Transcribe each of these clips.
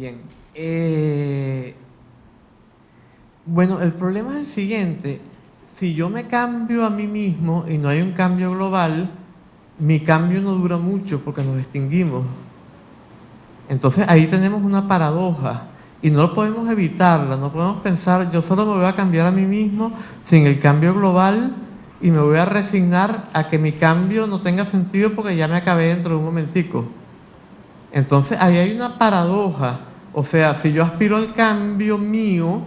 Bien. Bueno, el problema es el siguiente. Si yo me cambio a mí mismo y no hay un cambio global, mi cambio no dura mucho porque nos extinguimos. Entonces ahí tenemos una paradoja y no lo podemos evitarla, no podemos pensar yo solo me voy a cambiar a mí mismo sin el cambio global y me voy a resignar a que mi cambio no tenga sentido porque ya me acabé dentro de un momentico. Entonces ahí hay una paradoja, o sea, si yo aspiro al cambio mío,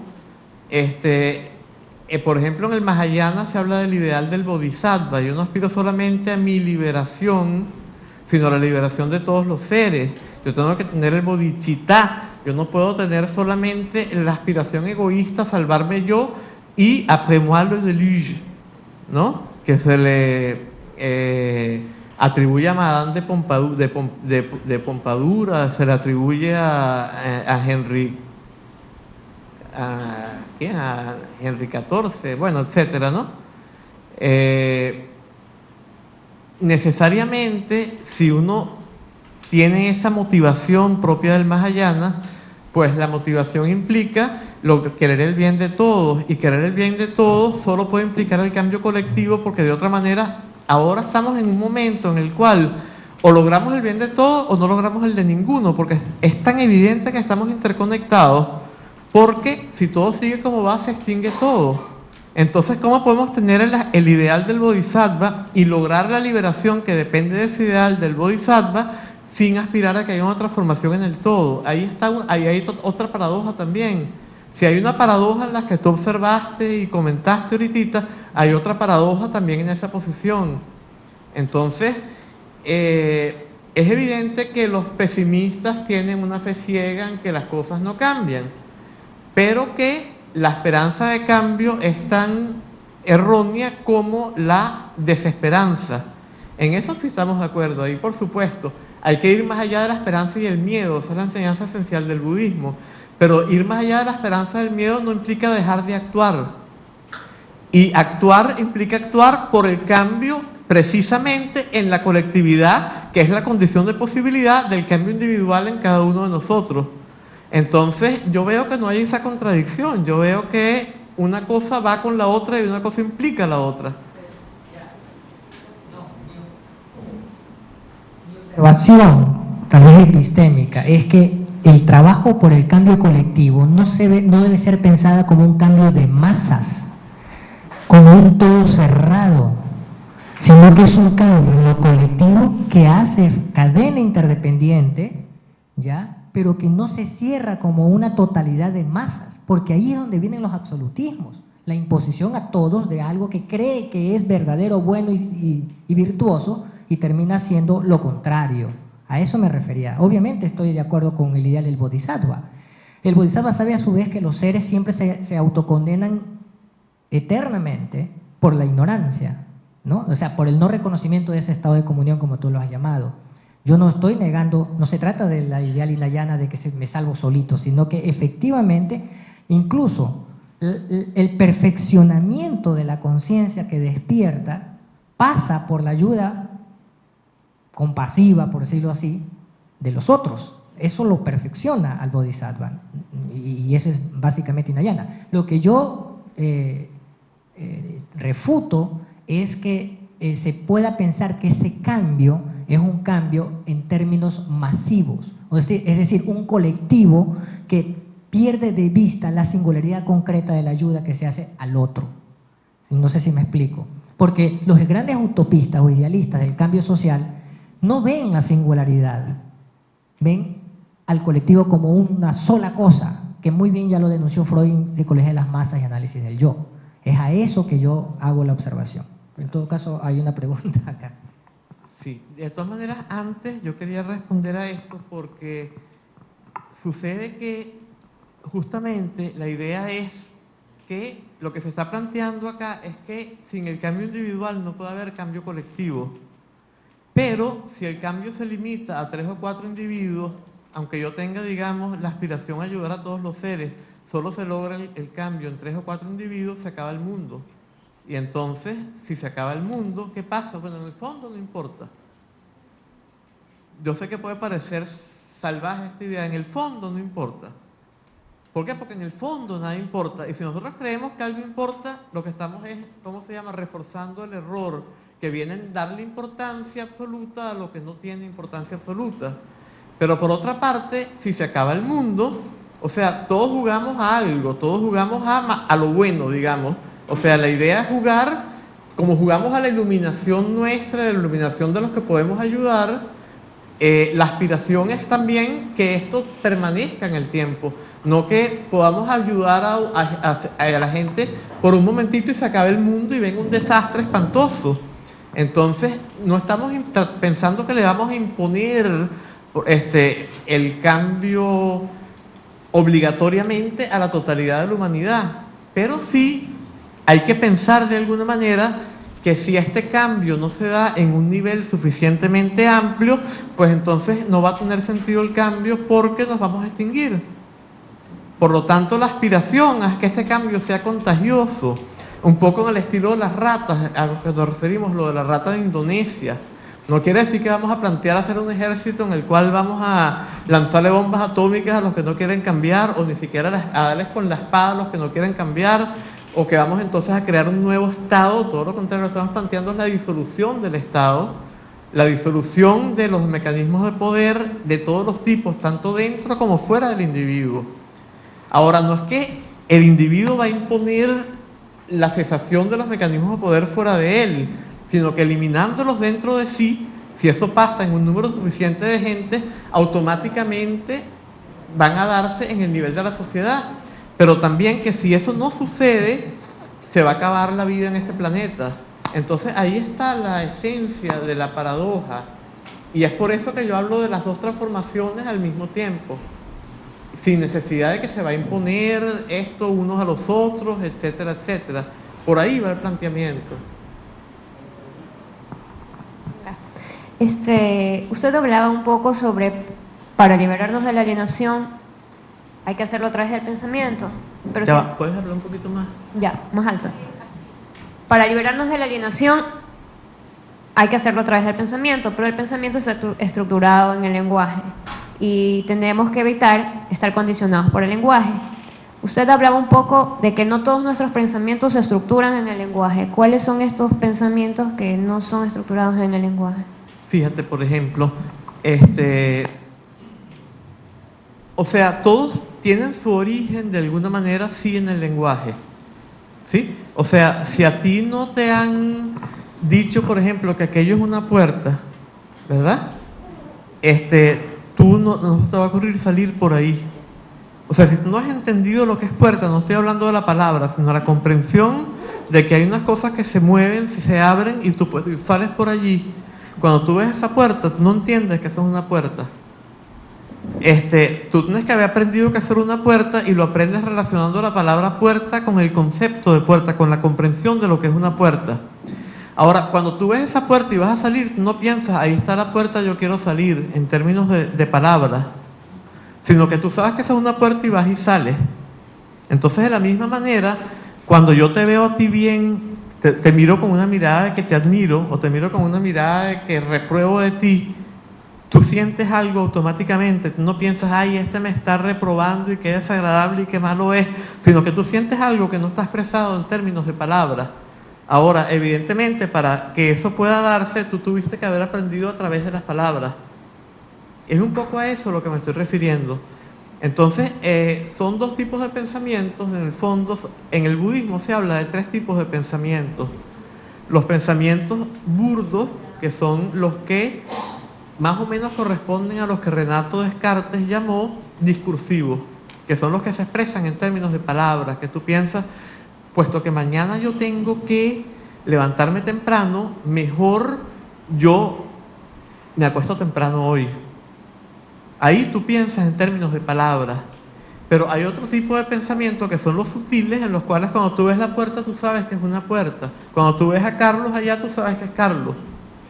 por ejemplo en el Mahayana se habla del ideal del Bodhisattva, yo no aspiro solamente a mi liberación, sino a la liberación de todos los seres. Yo tengo que tener el bodhicitta, yo no puedo tener solamente la aspiración egoísta a salvarme yo y après-moi le déluge, ¿no? Que se le atribuye a Madame de Pompadour, se le atribuye a Henry, a Henry XIV, bueno, etcétera, ¿no? Necesariamente, si uno tiene esa motivación propia del Mahayana, pues la motivación implica querer el bien de todos, y querer el bien de todos solo puede implicar el cambio colectivo, porque de otra manera ahora estamos en un momento en el cual o logramos el bien de todos o no logramos el de ninguno, porque es tan evidente que estamos interconectados, porque si todo sigue como va, se extingue todo. Entonces, ¿cómo podemos tener el ideal del Bodhisattva y lograr la liberación que depende de ese ideal del Bodhisattva sin aspirar a que haya una transformación en el todo? Ahí hay otra paradoja también. Si hay una paradoja en la que tú observaste y comentaste ahorita, hay otra paradoja también en esa posición. Entonces, es evidente que los pesimistas tienen una fe ciega en que las cosas no cambian, pero que la esperanza de cambio es tan errónea como la desesperanza. En eso sí estamos de acuerdo, ahí por supuesto. Hay que ir más allá de la esperanza y el miedo, esa es la enseñanza esencial del budismo. Pero ir más allá de la esperanza y el miedo no implica dejar de actuar. Y actuar implica actuar por el cambio precisamente en la colectividad, que es la condición de posibilidad del cambio individual en cada uno de nosotros. Entonces yo veo que no hay esa contradicción, yo veo que una cosa va con la otra y una cosa implica la otra. Mi observación, tal vez epistémica, es que el trabajo por el cambio colectivo no debe ser pensada como un cambio de masas, como un todo cerrado, sino que es un cambio en lo colectivo que hace cadena interdependiente, ¿ya? Pero que no se cierra como una totalidad de masas, porque ahí es donde vienen los absolutismos, la imposición a todos de algo que cree que es verdadero, bueno y virtuoso, y termina siendo lo contrario. A eso me refería. Obviamente estoy de acuerdo con el ideal del Bodhisattva. El Bodhisattva sabe a su vez que los seres siempre se autocondenan eternamente por la ignorancia, ¿no? O sea, por el no reconocimiento de ese estado de comunión, como tú lo has llamado. Yo no estoy negando, no se trata de la ideal hinayana de que me salvo solito, sino que efectivamente, incluso el perfeccionamiento de la conciencia que despierta pasa por la ayuda compasiva, por decirlo así, de los otros. Eso lo perfecciona al Bodhisattva, y eso es básicamente hinayana. Lo que yo refuto es que se pueda pensar que ese cambio es un cambio en términos masivos, es decir, un colectivo que pierde de vista la singularidad concreta de la ayuda que se hace al otro. No sé si me explico. Porque los grandes utopistas o idealistas del cambio social no ven la singularidad, ven al colectivo como una sola cosa, que muy bien ya lo denunció Freud en Psicología de las Masas y Análisis del Yo. Es a eso que yo hago la observación. En todo caso, hay una pregunta acá. Sí, de todas maneras, antes yo quería responder a esto porque sucede que justamente la idea es que lo que se está planteando acá es que sin el cambio individual no puede haber cambio colectivo. Pero si el cambio se limita a 3 o 4 individuos, aunque yo tenga, digamos, la aspiración a ayudar a todos los seres, solo se logra el cambio en 3 o 4 individuos, se acaba el mundo. Y entonces, si se acaba el mundo, ¿qué pasa? Bueno, en el fondo no importa. Yo sé que puede parecer salvaje esta idea, en el fondo no importa. ¿Por qué? Porque en el fondo nada importa. Y si nosotros creemos que algo importa, lo que estamos es, ¿cómo se llama?, reforzando el error, que viene en darle importancia absoluta a lo que no tiene importancia absoluta. Pero por otra parte, si se acaba el mundo, o sea, todos jugamos a algo, todos jugamos a lo bueno, digamos. O sea, la idea es jugar, como jugamos a la iluminación nuestra, a la iluminación de los que podemos ayudar. La aspiración es también que esto permanezca en el tiempo, no que podamos ayudar a la gente por un momentito y se acabe el mundo y venga un desastre espantoso. Entonces, no estamos pensando que le vamos a imponer el cambio obligatoriamente a la totalidad de la humanidad, pero sí hay que pensar de alguna manera que si este cambio no se da en un nivel suficientemente amplio, pues entonces no va a tener sentido el cambio porque nos vamos a extinguir. Por lo tanto, la aspiración es que este cambio sea contagioso, un poco en el estilo de las ratas, a lo que nos referimos, lo de la rata de Indonesia. No quiere decir que vamos a plantear hacer un ejército en el cual vamos a lanzarle bombas atómicas a los que no quieren cambiar, o ni siquiera a darles con la espada a los que no quieren cambiar, o que vamos entonces a crear un nuevo Estado. Todo lo contrario, lo que estamos planteando es la disolución del Estado, la disolución de los mecanismos de poder de todos los tipos, tanto dentro como fuera del individuo. Ahora, no es que el individuo va a imponer la cesación de los mecanismos de poder fuera de él, sino que eliminándolos dentro de sí, si eso pasa en un número suficiente de gente, automáticamente van a darse en el nivel de la sociedad. Pero también que si eso no sucede, se va a acabar la vida en este planeta. Entonces ahí está la esencia de la paradoja. Y es por eso que yo hablo de las dos transformaciones al mismo tiempo, sin necesidad de que se va a imponer esto unos a los otros, etcétera, etcétera. Por ahí va el planteamiento. Usted hablaba un poco sobre, para liberarnos de la alienación, hay que hacerlo a través del pensamiento. Pero Ya, ¿puedes hablar un poquito más? Ya, más alto. Para liberarnos de la alienación, hay que hacerlo a través del pensamiento, pero el pensamiento está estructurado en el lenguaje y tenemos que evitar estar condicionados por el lenguaje. Usted hablaba un poco de que no todos nuestros pensamientos se estructuran en el lenguaje. ¿Cuáles son estos pensamientos que no son estructurados en el lenguaje? Fíjate, por ejemplo, o sea, todos tienen su origen de alguna manera sí en el lenguaje, ¿sí? O sea, si a ti no te han dicho, por ejemplo, que aquello es una puerta, ¿verdad? Tú no te va a ocurrir salir por ahí. O sea, si tú no has entendido lo que es puerta, no estoy hablando de la palabra, sino la comprensión de que hay unas cosas que se mueven, si se abren y tú sales por allí. Cuando tú ves esa puerta, tú no entiendes que eso es una puerta. Tú tienes que haber aprendido que hacer una puerta y lo aprendes relacionando la palabra puerta con el concepto de puerta, con la comprensión de lo que es una puerta. Ahora, cuando tú ves esa puerta y vas a salir, tú no piensas, ahí está la puerta, yo quiero salir, en términos de palabras, sino que tú sabes que esa es una puerta y vas y sales. Entonces, de la misma manera, cuando yo te veo a ti bien, te miro con una mirada de que te admiro, o te miro con una mirada de que repruebo de ti, tú sientes algo automáticamente, tú no piensas, ay, me está reprobando y qué desagradable y qué malo es, sino que tú sientes algo que no está expresado en términos de palabras. Ahora, evidentemente, para que eso pueda darse, tú tuviste que haber aprendido a través de las palabras. Es un poco a eso a lo que me estoy refiriendo. Entonces, son dos tipos de pensamientos, en el fondo. En el budismo se habla de tres tipos de pensamientos. Los pensamientos burdos, que son los que más o menos corresponden a los que Renato Descartes llamó discursivos, que son los que se expresan en términos de palabras, que tú piensas, puesto que mañana yo tengo que levantarme temprano, mejor yo me acuesto temprano hoy. Ahí tú piensas en términos de palabras. Pero hay otro tipo de pensamiento que son los sutiles, en los cuales cuando tú ves la puerta tú sabes que es una puerta. Cuando tú ves a Carlos allá tú sabes que es Carlos.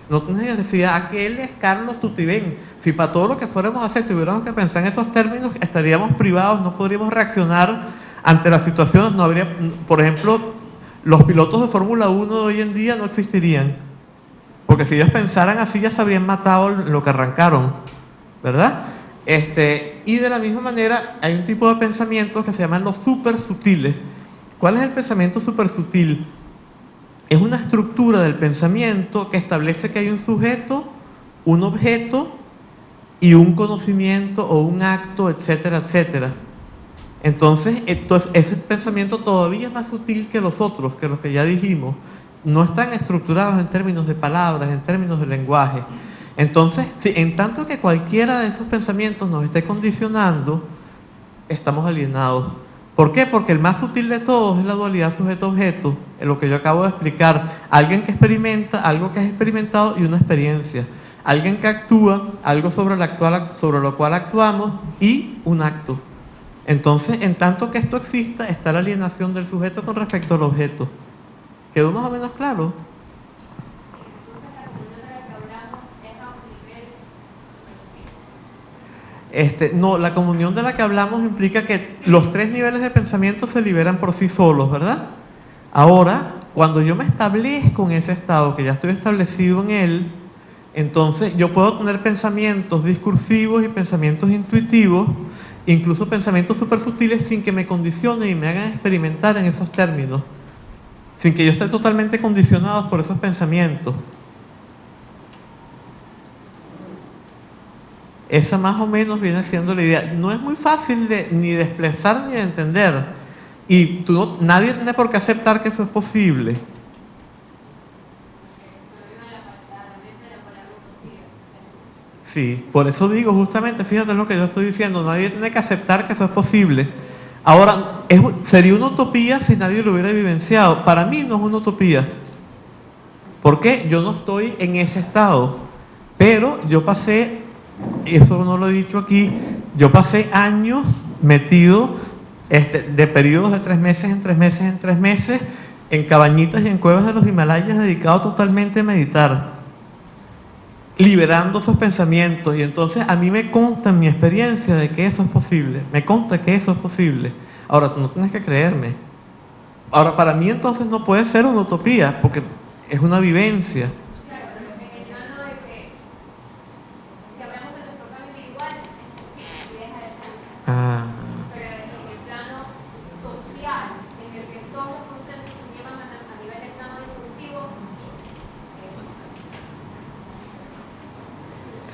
No tienes que decir, aquel es Carlos Tutibén. Si para todo lo que fuéramos a hacer tuviéramos que pensar en esos términos, estaríamos privados, no podríamos reaccionar ante las situaciones. No habría, por ejemplo, los pilotos de Fórmula 1 de hoy en día no existirían. Porque si ellos pensaran así ya se habrían matado lo que arrancaron, ¿verdad? Y de la misma manera hay un tipo de pensamientos que se llaman los super sutiles. ¿Cuál es el pensamiento super sutil? Es una estructura del pensamiento que establece que hay un sujeto, un objeto y un conocimiento o un acto, etcétera, etcétera. Entonces, ese pensamiento todavía es más sutil que los otros, que los que ya dijimos. No están estructurados en términos de palabras, en términos de lenguaje. Entonces, si en tanto que cualquiera de esos pensamientos nos esté condicionando, estamos alienados. ¿Por qué? Porque el más sutil de todos es la dualidad sujeto-objeto, en lo que yo acabo de explicar. Alguien que experimenta, algo que es experimentado y una experiencia. Alguien que actúa, algo sobre lo cual actuamos y un acto. Entonces, en tanto que esto exista, está la alienación del sujeto con respecto al objeto. ¿Quedó más o menos claro? No, la comunión de la que hablamos implica que los tres niveles de pensamiento se liberan por sí solos, ¿verdad? Ahora, cuando yo me establezco en ese estado, que ya estoy establecido en él, entonces yo puedo tener pensamientos discursivos y pensamientos intuitivos, incluso pensamientos súper sutiles sin que me condicionen y me hagan experimentar en esos términos, sin que yo esté totalmente condicionado por esos pensamientos. Esa más o menos viene siendo la idea. No es muy fácil ni de expresar ni de entender. Y nadie tiene por qué aceptar que eso es posible. Sí, por eso digo justamente, fíjate lo que yo estoy diciendo, nadie tiene que aceptar que eso es posible. Ahora, sería una utopía si nadie lo hubiera vivenciado. Para mí no es una utopía. ¿Por qué? Yo no estoy en ese estado. Pero yo pasé, eso no lo he dicho aquí, yo pasé años metido de periodos de 3 meses en 3 meses en 3 meses en cabañitas y en cuevas de los Himalayas dedicado totalmente a meditar, liberando esos pensamientos. Y entonces a mí me consta en mi experiencia de que eso es posible, me consta que eso es posible. Ahora, tú no tienes que creerme. Ahora, para mí entonces no puede ser una utopía, porque es una vivencia. Claro, pero en el plano de que si hablamos de nuestro plano individual, es posible y deja de ser. Pero en el plano social, en el que todos los consensos se llevan a nivel del plano discursivo,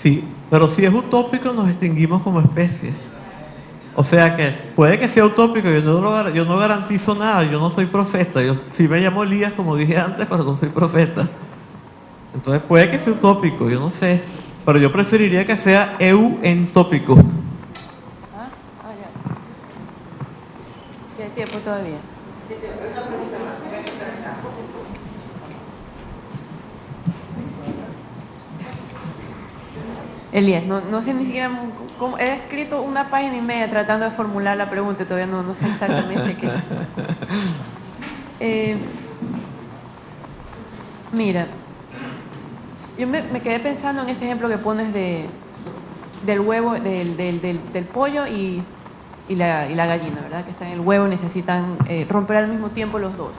Sí, pero si es utópico nos extinguimos como especie. O sea que puede que sea utópico, yo no garantizo nada, yo no soy profeta, yo sí me llamo Elías como dije antes, pero no soy profeta. Entonces puede que sea utópico, yo no sé, pero yo preferiría que sea euentópico. Ya. Sí, hay tiempo todavía. Elías, no sé ni siquiera cómo, he escrito una página y media tratando de formular la pregunta y todavía no sé exactamente qué. Mira, yo me quedé pensando en este ejemplo que pones del huevo, del pollo y la gallina, ¿verdad? Que están en el huevo y necesitan romper al mismo tiempo los dos.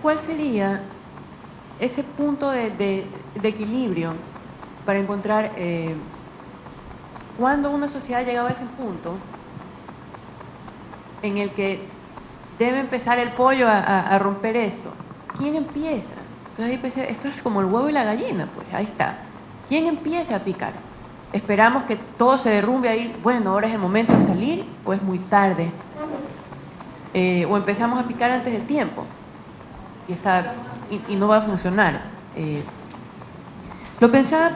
¿Cuál sería ese punto de equilibrio para encontrar cuando una sociedad llegaba a ese punto en el que debe empezar el pollo a romper esto? ¿Quién empieza? Entonces ahí pensé, esto es como el huevo y la gallina, pues ahí está. ¿Quién empieza a picar? Esperamos que todo se derrumbe ahí, bueno, ahora es el momento de salir o es muy tarde. O empezamos a picar antes del tiempo y no va a funcionar. Lo pensaba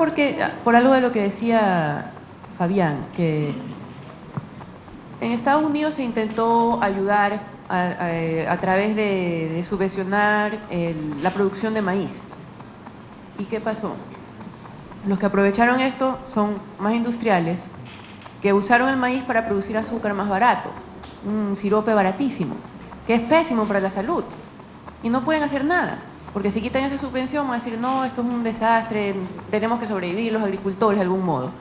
por algo de lo que decía Fabián, que en Estados Unidos se intentó ayudar a través de subvencionar la producción de maíz. ¿Y qué pasó? Los que aprovecharon esto son más industriales que usaron el maíz para producir azúcar más barato, un sirope baratísimo, que es pésimo para la salud. Y no pueden hacer nada, porque si quitan esa subvención van a decir, no, esto es un desastre, tenemos que sobrevivir los agricultores de algún modo.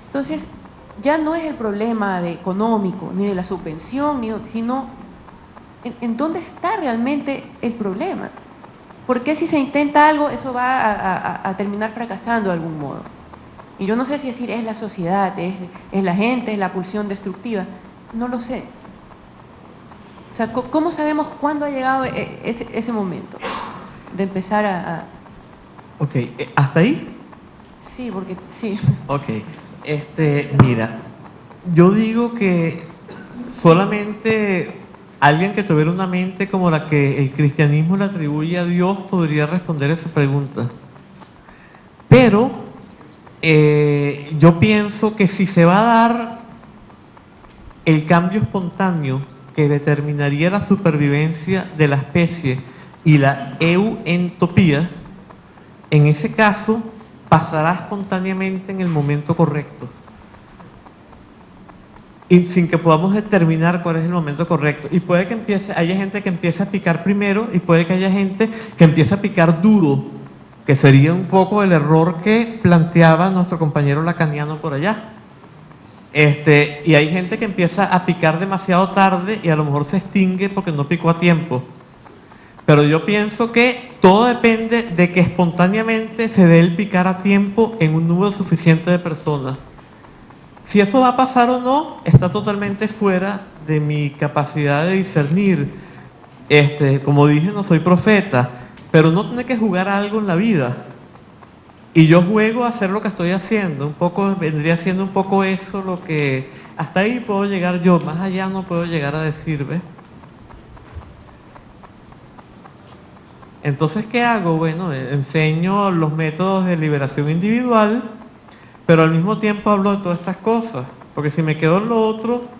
Entonces, ya no es el problema económico, ni de la subvención, sino en dónde está realmente el problema. ¿Por qué si se intenta algo, eso va a terminar fracasando de algún modo? Y yo no sé si decir es la sociedad, es la gente, es la pulsión destructiva, no lo sé. O sea, ¿cómo sabemos cuándo ha llegado ese momento de empezar a... Ok, ¿hasta ahí? Sí, porque sí. Ok, mira, yo digo que solamente alguien que tuviera una mente como la que el cristianismo le atribuye a Dios podría responder esa pregunta. Pero yo pienso que si se va a dar el cambio espontáneo que determinaría la supervivencia de la especie y la euentropía, en ese caso pasará espontáneamente en el momento correcto y sin que podamos determinar cuál es el momento correcto. Y puede que haya gente que empiece a picar primero y puede que haya gente que empiece a picar duro, que sería un poco el error que planteaba nuestro compañero lacaniano por allá. Y hay gente que empieza a picar demasiado tarde y a lo mejor se extingue porque no picó a tiempo. Pero yo pienso que todo depende de que espontáneamente se dé el picar a tiempo en un número suficiente de personas. Si eso va a pasar o no, está totalmente fuera de mi capacidad de discernir. Como dije, no soy profeta, pero uno tiene que jugar a algo en la vida. Y yo juego a hacer lo que estoy haciendo. Un poco, vendría siendo un poco eso lo que... Hasta ahí puedo llegar yo, más allá no puedo llegar a decir, ¿ves? Entonces, ¿qué hago? Bueno, enseño los métodos de liberación individual, pero al mismo tiempo hablo de todas estas cosas, porque si me quedo en lo otro...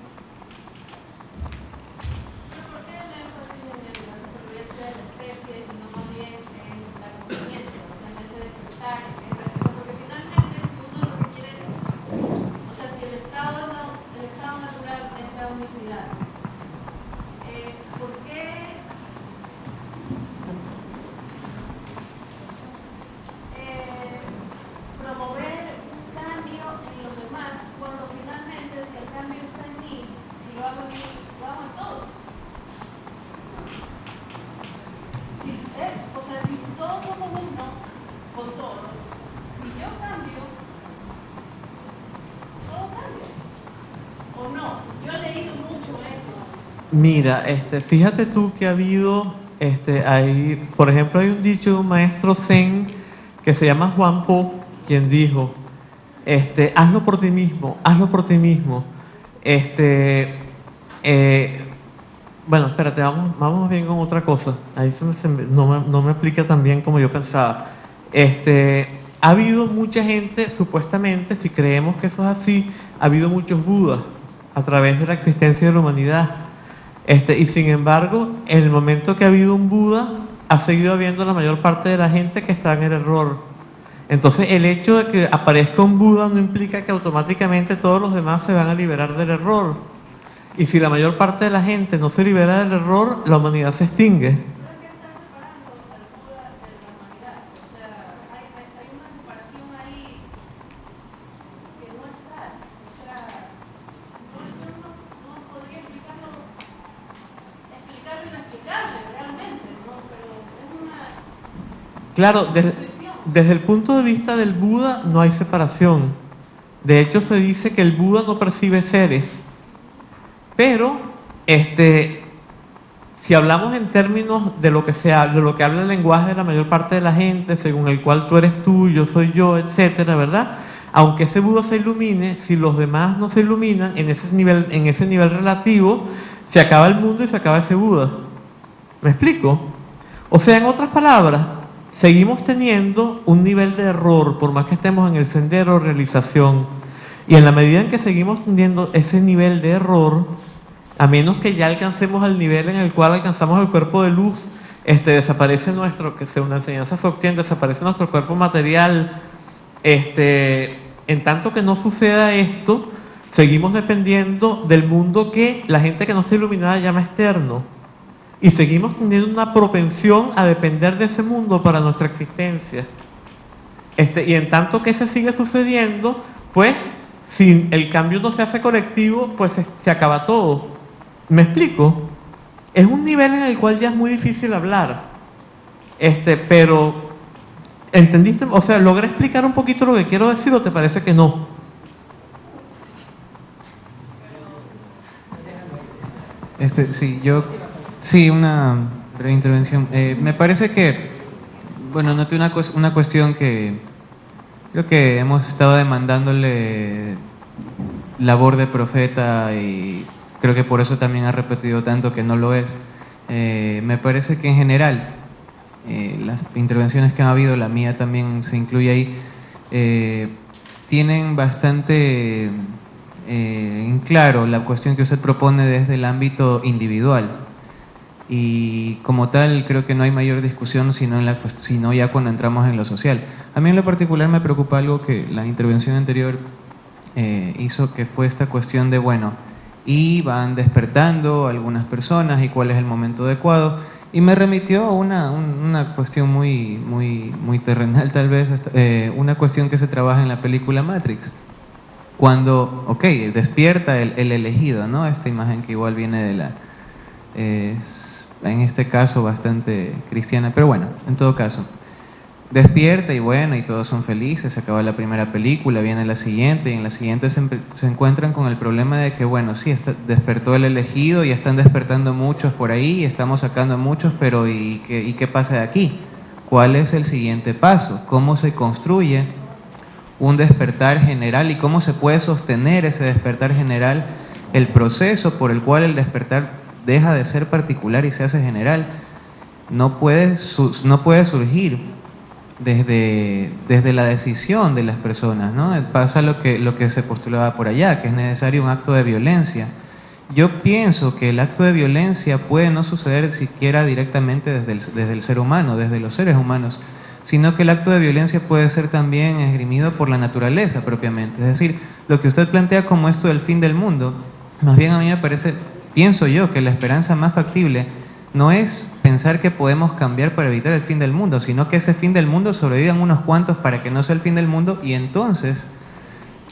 Mira, fíjate tú que ha habido, por ejemplo, hay un dicho de un maestro zen que se llama Juan Po, quien dijo, hazlo por ti mismo, hazlo por ti mismo. Bueno, espérate, vamos bien con otra cosa. Ahí no me aplica tan bien como yo pensaba. Ha habido mucha gente, supuestamente, si creemos que eso es así, ha habido muchos Budas a través de la existencia de la humanidad. Y sin embargo, en el momento que ha habido un Buda, ha seguido habiendo la mayor parte de la gente que está en el error. Entonces, el hecho de que aparezca un Buda no implica que automáticamente todos los demás se van a liberar del error. Y si la mayor parte de la gente no se libera del error, la humanidad se extingue. Claro, desde el punto de vista del Buda no hay separación. De hecho, se dice que el Buda no percibe seres. Pero, si hablamos en términos de lo que habla el lenguaje de la mayor parte de la gente, según el cual tú eres tú, yo soy yo, etcétera, ¿verdad? Aunque ese Buda se ilumine, si los demás no se iluminan en ese nivel relativo, se acaba el mundo y se acaba ese Buda. ¿Me explico? O sea, en otras palabras, seguimos teniendo un nivel de error, por más que estemos en el sendero de realización. Y en la medida en que seguimos teniendo ese nivel de error, a menos que ya alcancemos el nivel en el cual alcanzamos el cuerpo de luz, desaparece que según la enseñanza Dzogchen, desaparece nuestro cuerpo material. En tanto que no suceda esto, seguimos dependiendo del mundo que la gente que no está iluminada llama externo. Y seguimos teniendo una propensión a depender de ese mundo para nuestra existencia. Y en tanto que eso sigue sucediendo, pues, si el cambio no se hace colectivo, pues se acaba todo. ¿Me explico? Es un nivel en el cual ya es muy difícil hablar. Pero ¿Entendiste? O sea, ¿logré explicar un poquito lo que quiero decir o te parece que no? Sí, una breve intervención. Me parece que, bueno, noté una cuestión que creo que hemos estado demandándole labor de profeta y creo que por eso también ha repetido tanto que no lo es. Me parece que en general, las intervenciones que han habido, la mía también se incluye ahí, tienen bastante en claro la cuestión que usted propone desde el ámbito individual. Y como tal, creo que no hay mayor discusión sino ya cuando entramos en lo social. A mí en lo particular me preocupa algo que la intervención anterior hizo, que fue esta cuestión de, bueno, y van despertando algunas personas y cuál es el momento adecuado. Y me remitió a una cuestión muy terrenal tal vez, una cuestión que se trabaja en la película Matrix. Cuando, ok, despierta el elegido, ¿no? Esta imagen que igual viene de en este caso bastante cristiana, pero bueno, en todo caso. Despierta y bueno, y todos son felices, se acaba la primera película, viene la siguiente, y en la siguiente se encuentran con el problema de que, bueno, sí, despertó el elegido, y están despertando muchos por ahí, y estamos sacando muchos, pero ¿y qué pasa de aquí? ¿Cuál es el siguiente paso? ¿Cómo se construye un despertar general y cómo se puede sostener ese despertar general, el proceso por el cual el despertar deja de ser particular y se hace general? No puede surgir desde la decisión de las personas, ¿no? Pasa lo que se postulaba por allá, que es necesario un acto de violencia. Yo pienso que el acto de violencia puede no suceder siquiera directamente desde el ser humano, desde los seres humanos, sino que el acto de violencia puede ser también esgrimido por la naturaleza propiamente. Es decir, lo que usted plantea como esto del fin del mundo, más bien a mí me parece, pienso yo, que la esperanza más factible no es pensar que podemos cambiar para evitar el fin del mundo, sino que ese fin del mundo sobrevivan unos cuantos para que no sea el fin del mundo, y entonces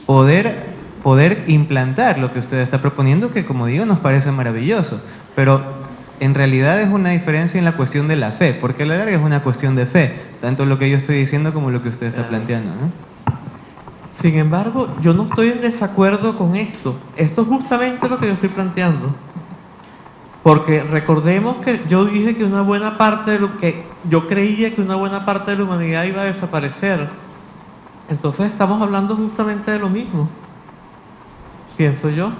poder implantar lo que usted está proponiendo, que como digo nos parece maravilloso, pero en realidad es una diferencia en la cuestión de la fe, porque a la larga es una cuestión de fe, tanto lo que yo estoy diciendo como lo que usted está planteando, ¿no? Sin embargo, yo no estoy en desacuerdo con esto. Esto es justamente lo que yo estoy planteando. Porque recordemos que yo dije que una buena parte de lo que yo creía que una buena parte de la humanidad iba a desaparecer. Entonces estamos hablando justamente de lo mismo, pienso yo.